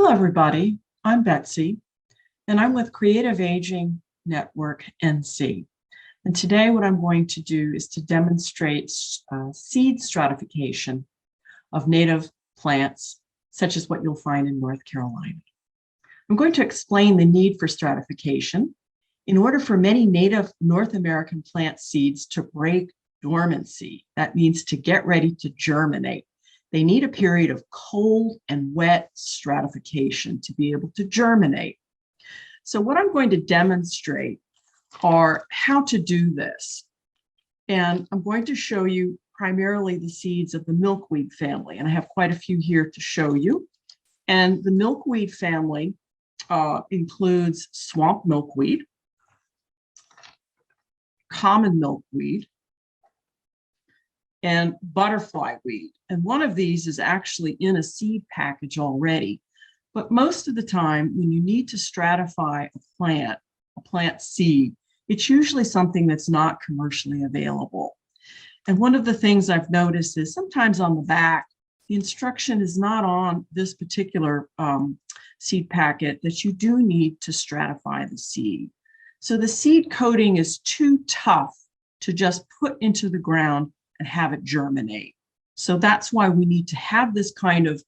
Hello, everybody. I'm Betsy, and I'm with Creative Aging Network NC. And today what I'm going to do is to demonstrate seed stratification of native plants, such as what you'll find in North Carolina. I'm going to explain the need for stratification. In order for many native North American plant seeds to break dormancy, that means to get ready to germinate, they need a period of cold and wet stratification to be able to germinate. So what I'm going to demonstrate are how to do this. And I'm going to show you primarily the seeds of the milkweed family. And I have quite a few here to show you. And the milkweed family includes swamp milkweed, common milkweed, and butterfly weed. And one of these is actually in a seed package already. But most of the time, when you need to stratify a plant seed, it's usually something that's not commercially available. And one of the things I've noticed is sometimes on the back, the instruction is not on this particular seed packet that you do need to stratify the seed. So the seed coating is too tough to just put into the ground and have it germinate. So that's why we need to have this kind of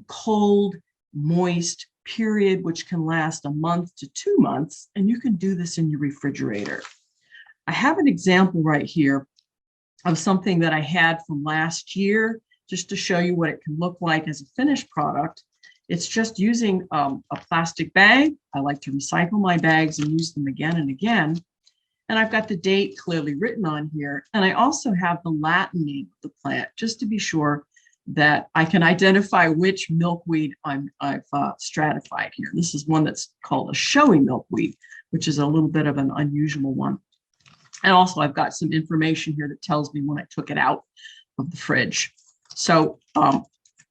cold, moist period, which can last a month to 2 months, and you can do this in your refrigerator. I have an example right here of something that I had from last year, just to show you what it can look like as a finished product. It's just using a plastic bag. I like to recycle my bags and use them again and again. And I've got the date clearly written on here. And I also have the Latin name of the plant, just to be sure that I can identify which milkweed I've stratified here. This is one that's called a showy milkweed, which is a little bit of an unusual one. And also I've got some information here that tells me when I took it out of the fridge. So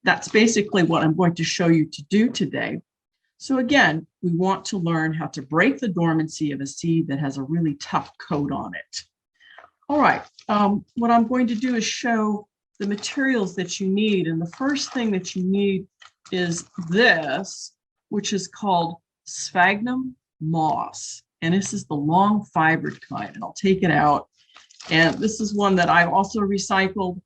that's basically what I'm going to show you to do today. So again, we want to learn how to break the dormancy of a seed that has a really tough coat on it. All right, what I'm going to do is show the materials that you need. And the first thing that you need is this, which is called sphagnum moss. And this is the long fibered kind. And I'll take it out. And this is one that I've also recycled.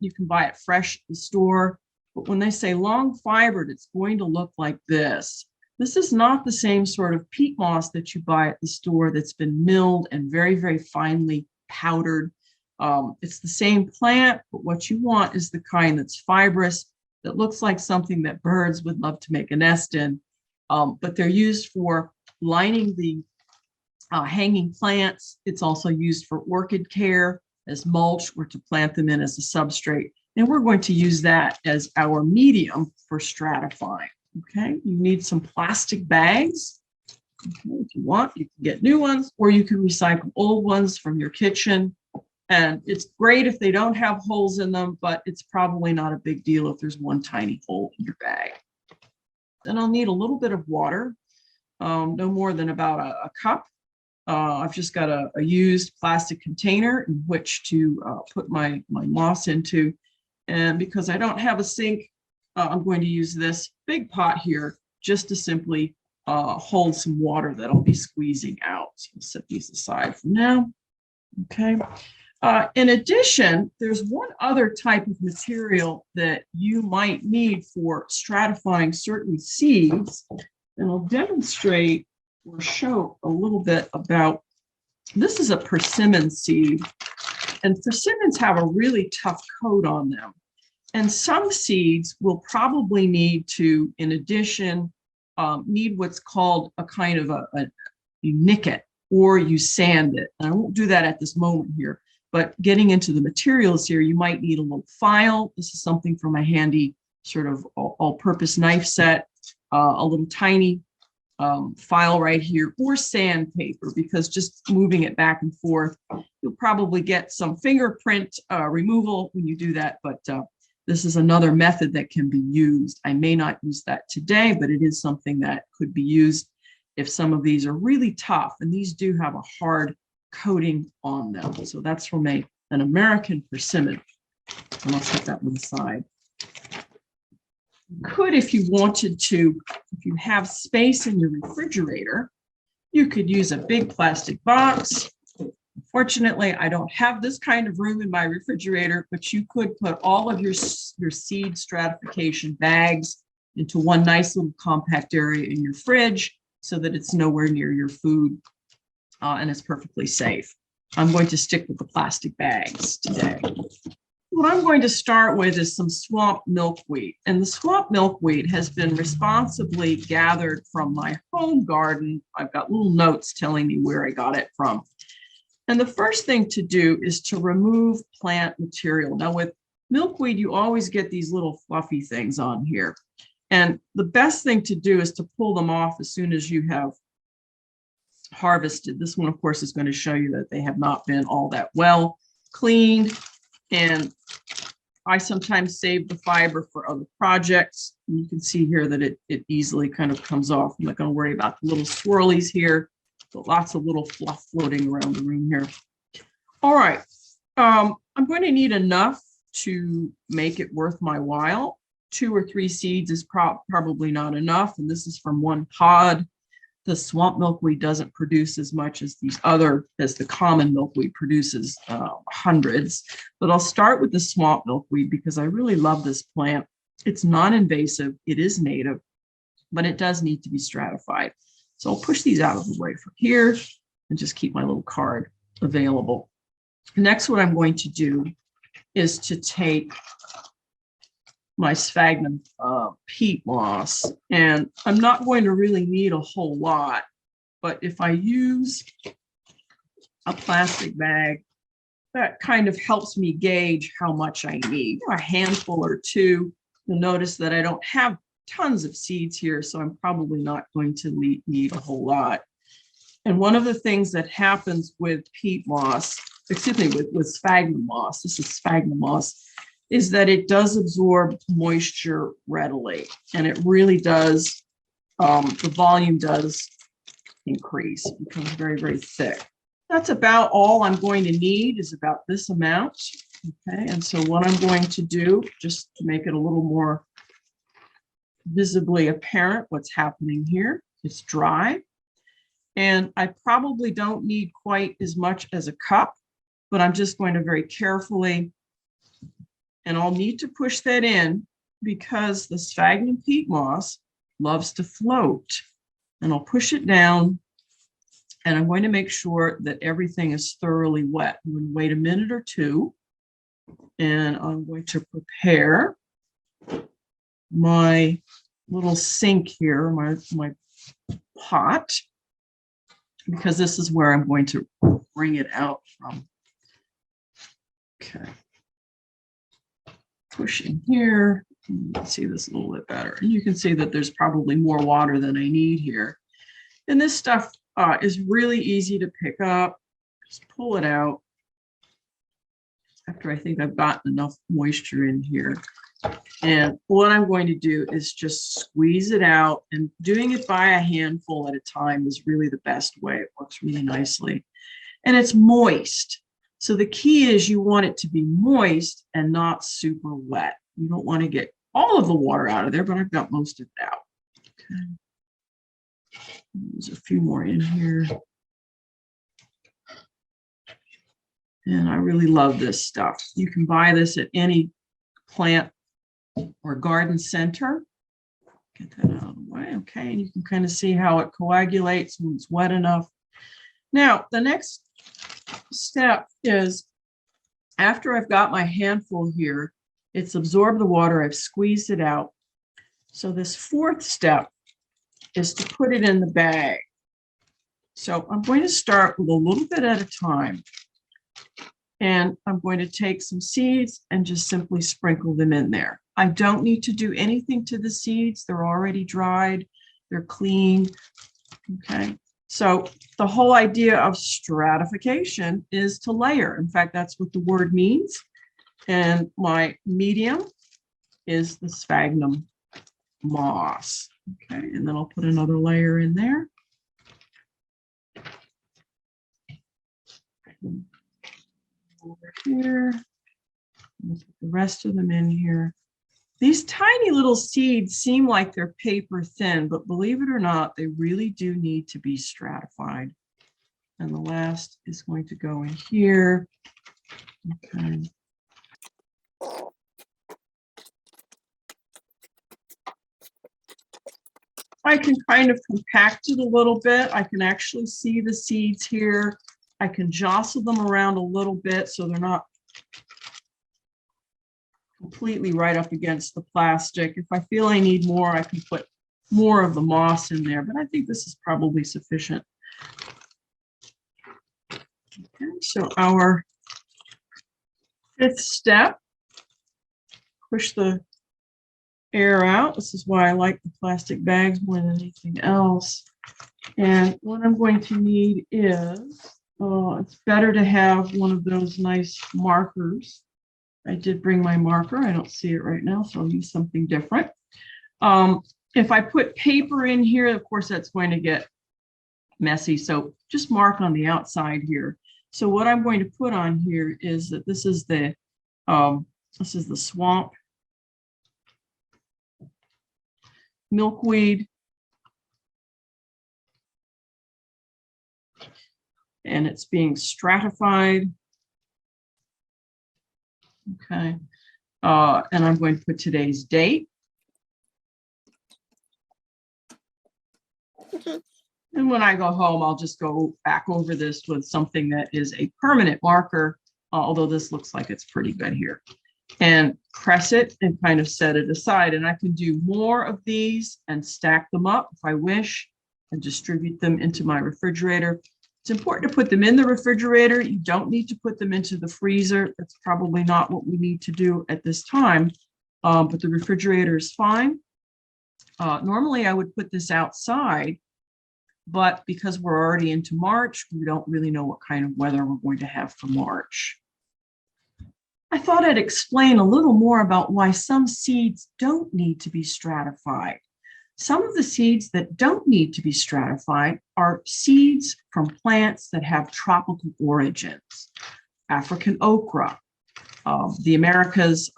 You can buy it fresh at the store. But when they say long fibered, it's going to look like this. This is not the same sort of peat moss that you buy at the store that's been milled and very, very finely powdered. It's the same plant, but what you want is the kind that's fibrous, that looks like something that birds would love to make a nest in. But they're used for lining the hanging plants. It's also used for orchid care as mulch or to plant them in as a substrate. And we're going to use that as our medium for stratifying. Okay, you need some plastic bags. Okay, if you want, you can get new ones, or you can recycle old ones from your kitchen. And it's great if they don't have holes in them, but it's probably not a big deal if there's one tiny hole in your bag. Then I'll need a little bit of water, no more than about a cup. I've just got a used plastic container in which to put my moss into. And because I don't have a sink, I'm going to use this big pot here just to simply hold some water that I'll be squeezing out. So I'll set these aside for now. Okay. In addition, there's one other type of material that you might need for stratifying certain seeds. And I'll demonstrate or show a little bit about, this is a persimmon seed. And persimmons have a really tough coat on them. And some seeds will probably need to, in addition, need what's called a kind of you nick it or you sand it. And I won't do that at this moment here, but getting into the materials here, you might need a little file. This is something from my handy sort of all-purpose knife set, a little tiny file right here, or sandpaper, because just moving it back and forth, you'll probably get some fingerprint removal when you do that, but this is another method that can be used. I may not use that today, but it is something that could be used if some of these are really tough, and these do have a hard coating on them. So that's from an American persimmon. And I'll set that one aside. Could, if you wanted to, if you have space in your refrigerator, you could use a big plastic box. Fortunately, I don't have this kind of room in my refrigerator, but you could put all of your seed stratification bags into one nice little compact area in your fridge so that it's nowhere near your food and it's perfectly safe. I'm going to stick with the plastic bags today. What I'm going to start with is some swamp milkweed. And the swamp milkweed has been responsibly gathered from my home garden. I've got little notes telling me where I got it from. And the first thing to do is to remove plant material. Now with milkweed, you always get these little fluffy things on here. And the best thing to do is to pull them off as soon as you have harvested. This one, of course, is going to show you that they have not been all that well cleaned. And I sometimes save the fiber for other projects. And you can see here that it easily kind of comes off. I'm not going to worry about the little swirlies here, but lots of little fluff floating around the room here. All right. I'm going to need enough to make it worth my while. 2 or 3 seeds is probably not enough. And this is from one pod. The swamp milkweed doesn't produce as much as the common milkweed produces hundreds. But I'll start with the swamp milkweed because I really love this plant. It's non-invasive, it is native, but it does need to be stratified. So I'll push these out of the way from here and just keep my little card available. Next, what I'm going to do is to take my sphagnum peat moss, and I'm not going to really need a whole lot, but if I use a plastic bag, that kind of helps me gauge how much I need. A handful or 2. You'll notice that I don't have tons of seeds here, so I'm probably not going to need a whole lot. And one of the things that happens with peat moss, excuse me, with sphagnum moss, this is sphagnum moss, is that it does absorb moisture readily. And it really does, the volume does increase. It becomes very, very thick. That's about all I'm going to need, is about this amount. Okay, and so what I'm going to do, just to make it a little more visibly apparent what's happening here, it's dry. And I probably don't need quite as much as a cup, but I'm just going to very carefully, and I'll need to push that in because the sphagnum peat moss loves to float. And I'll push it down, and I'm going to make sure that everything is thoroughly wet. I'm going to wait a minute or 2, and I'm going to prepare my little sink here, my pot, because this is where I'm going to bring it out from. Okay. Pushing here, you can see this a little bit better. And you can see that there's probably more water than I need here. And this stuff is really easy to pick up. Just pull it out after I think I've gotten enough moisture in here. And what I'm going to do is just squeeze it out, and doing it by a handful at a time is really the best way. It works really nicely. And it's moist. So the key is you want it to be moist and not super wet. You don't want to get all of the water out of there, but I've got most of it out. Okay. There's a few more in here. And I really love this stuff. You can buy this at any plant or garden center. Get that out of the way. Okay, and you can kind of see how it coagulates when it's wet enough. Now, the next step is, after I've got my handful here, it's absorbed the water, I've squeezed it out. So this 4th step is to put it in the bag. So I'm going to start with a little bit at a time. And I'm going to take some seeds and just simply sprinkle them in there. I don't need to do anything to the seeds. They're already dried. They're clean. Okay. So the whole idea of stratification is to layer. In fact, that's what the word means. And my medium is the sphagnum moss. Okay. And then I'll put another layer in there. Over here. We'll put the rest of them in here. These tiny little seeds seem like they're paper thin, but believe it or not, they really do need to be stratified. And the last is going to go in here. Okay. I can kind of compact it a little bit. I can actually see the seeds here. I can jostle them around a little bit so they're not completely right up against the plastic. If I feel I need more, I can put more of the moss in there, but I think this is probably sufficient. Okay, so our fifth step, push the air out. This is why I like the plastic bags more than anything else. And what I'm going to need is, it's better to have one of those nice markers. I did bring my marker. I don't see it right now, so I'll use something different. If I put paper in here, of course, that's going to get messy. So just mark on the outside here. So what I'm going to put on here is that this is the swamp milkweed, and it's being stratified. Okay, and I'm going to put today's date. And when I go home, I'll just go back over this with something that is a permanent marker, although this looks like it's pretty good here. And press it and kind of set it aside. And I can do more of these and stack them up if I wish and distribute them into my refrigerator. It's important to put them in the refrigerator. You don't need to put them into the freezer. That's probably not what we need to do at this time, but the refrigerator is fine. Normally, I would put this outside, but because we're already into March, we don't really know what kind of weather we're going to have for March. I thought I'd explain a little more about why some seeds don't need to be stratified. Some of the seeds that don't need to be stratified are seeds from plants that have tropical origins. African okra, the Americas,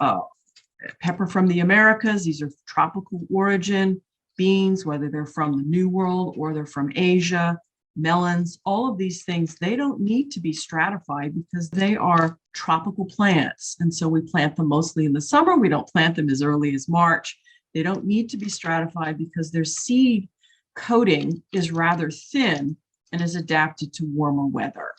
pepper from the Americas, these are tropical origin. Beans, whether they're from the New World or they're from Asia, melons, all of these things, they don't need to be stratified because they are tropical plants. And so we plant them mostly in the summer. We don't plant them as early as March. They don't need to be stratified because their seed coating is rather thin and is adapted to warmer weather.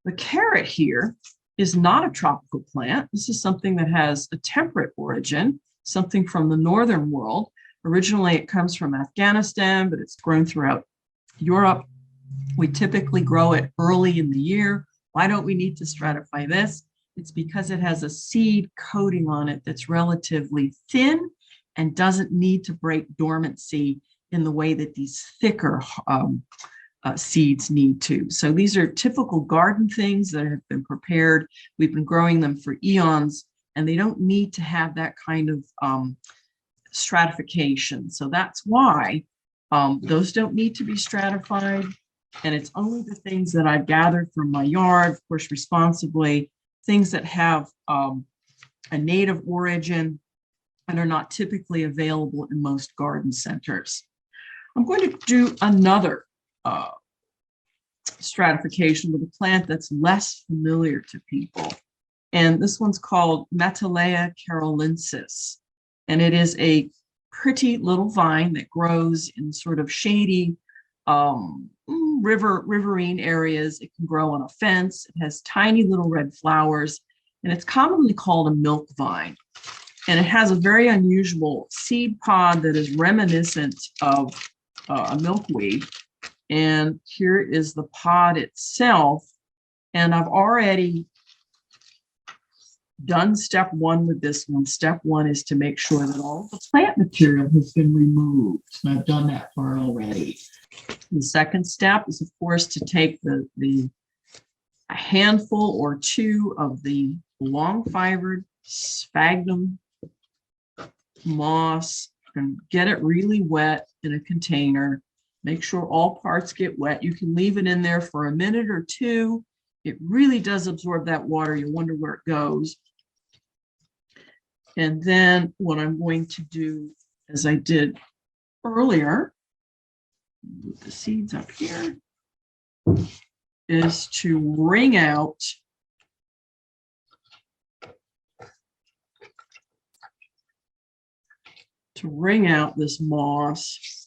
The carrot here is not a tropical plant. This is something that has a temperate origin, something from the northern world. Originally, it comes from Afghanistan, but it's grown throughout Europe. We typically grow it early in the year. Why don't we need to stratify this? It's because it has a seed coating on it that's relatively thin and doesn't need to break dormancy in the way that these thicker seeds need to. So these are typical garden things that have been prepared. We've been growing them for eons, and they don't need to have that kind of stratification. So that's why those don't need to be stratified. And it's only the things that I've gathered from my yard, of course, responsibly, things that have a native origin and are not typically available in most garden centers. I'm going to do another stratification with a plant that's less familiar to people. And this one's called Matalea Carolinsis. And it is a pretty little vine that grows in sort of shady riverine areas. It can grow on a fence. It has tiny little red flowers, and it's commonly called a milk vine. And it has a very unusual seed pod that is reminiscent of a milkweed. And here is the pod itself. And I've already done step one with this one. Step one is to make sure that all the plant material has been removed. And I've done that part already. The second step is, of course, to take a handful or two of the long fibered sphagnum moss and get it really wet in a container. Make sure all parts get wet. You can leave it in there for a minute or two. It really does absorb that water. You wonder where it goes. And then what I'm going to do, as I did earlier, move the seeds up here, is to wring out this moss.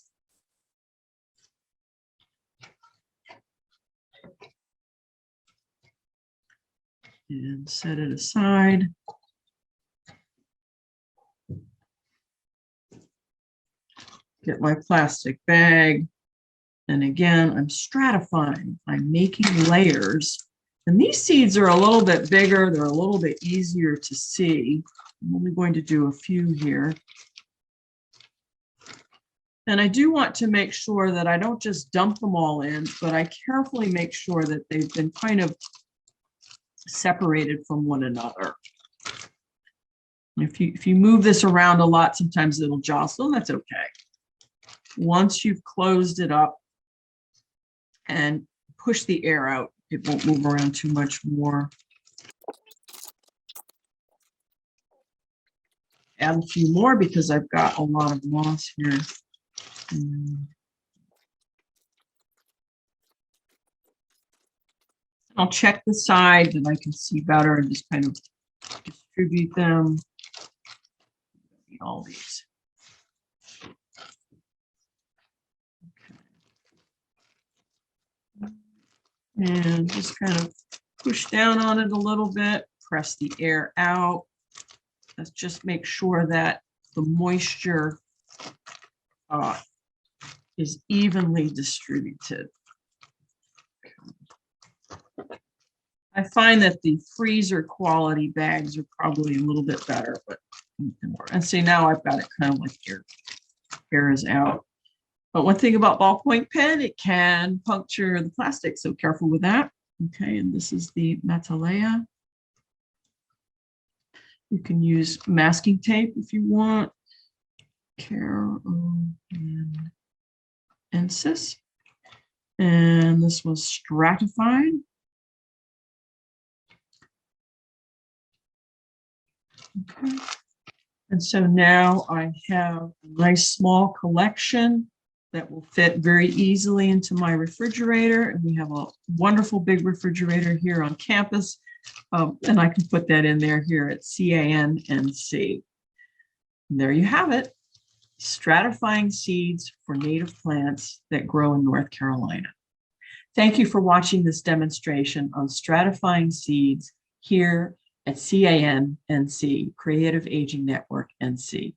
And set it aside. Get my plastic bag. And again, I'm stratifying. I'm making layers. And these seeds are a little bit bigger. They're a little bit easier to see. I'm only going to do a few here. And I do want to make sure that I don't just dump them all in, but I carefully make sure that they've been kind of separated from one another. If you move this around a lot, sometimes it'll jostle, and that's okay. Once you've closed it up and push the air out, it won't move around too much more. Add a few more because I've got a lot of moss here. I'll check the side that I can see better and just kind of distribute them. All these. Okay. And just kind of push down on it a little bit, press the air out. Let's just make sure that the moisture is evenly distributed. I find that the freezer quality bags are probably a little bit better, but and see, now I've got it kind of like air is out. But one thing about ballpoint pen, it can puncture the plastic, so careful with that. Okay, and this is the Matalea. You can use masking tape if you want. Carolinsis. And this was stratified. Okay. And so now I have a nice small collection that will fit very easily into my refrigerator. And we have a wonderful big refrigerator here on campus. And I can put that in there here at CANNC. And there you have it. Stratifying seeds for native plants that grow in North Carolina. Thank you for watching this demonstration on stratifying seeds here at CANNC, Creative Aging Network NC.